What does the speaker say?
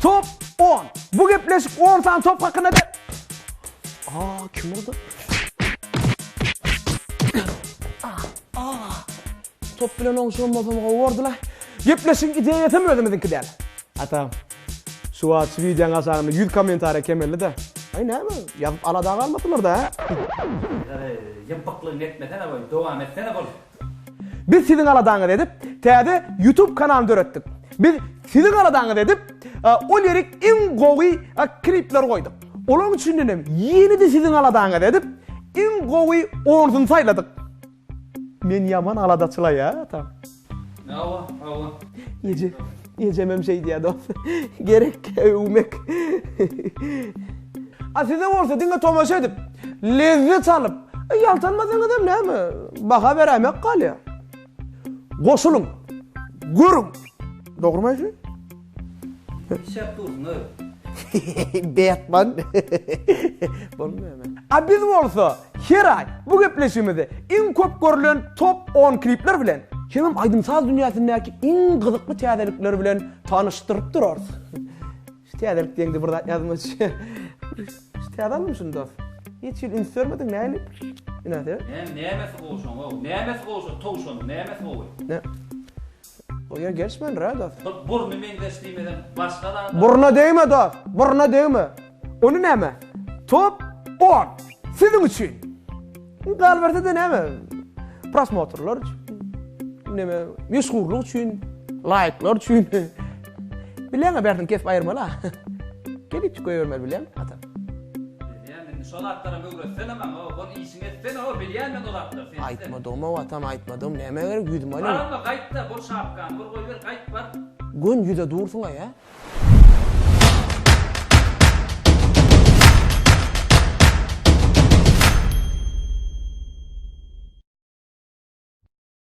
Top 10. Bu gepleşik 10 tane top hakkında da... Kim oldu? Top bilen oňşulmazam gowardylar. Gepleşik ideýa yetemedimizki däl. Atam. Şu aç videoň aşagyna 100 kommentariýa kemeldi de. Ay näme? Ýazyp alada galmadylar da. Yapaklygyny etmesene boy, dowam etsene bol. Biz sizin aladaňy edip, täze YouTube kanalyny öretdik. Biz sizin aladaňy edip, ol ýerik iň gowy klipler goýduk. Olaň üçin ýeni-de sizin aladaňy edip, iň gowy 10-ny saýladyk. Men yaman aladaçyla ya atam. Awa. Yecemem şey diýdi. Gerek öwmek. Size bolsa diňe tomaşa edip, lezzet alyp, ýaltanmasaň adam näme? Baha beremek galýa. Goşulun. Görün. Dogrymy şu? Şep dursun öyle. Batman. Bolmaýar. Biz bolsa her ay bu gepleşimizi iň köp görülen top 10 klipler bilen hemem aýdymsaz dünýäsindäki iň gyzykly täzelikler bilen tanyşdyryp durarys. Şu täzelik diýende burada ýazmaç. Täzelmişsin dost. Hiç ýyl insermediň näli? Näde? Nämesi bolşun, nämesi bolşun, towşun, nämesi boly. Ne? O ýer geçmen rahat. Burnu men deşdiýmeden başga da. Burna değme dost. Burna değme. Onu näme? Top 10. Sizin için. Galberde de näme? Prosmotorlar için. Näme? Meşhurluk için, like'lar için. Bilen berden kesip aýyrmala. Gelip koýarmar bilen atam. Yani şolatlara mögretsene ama bol işin etsene o bilýän olatlar sen. Aýtmadym o atam aýtmadym. Näme gerek ýüdüm Barma gaýtda bol şapkan, bir goýber gaýt bar. Gün ýüze dursun ya.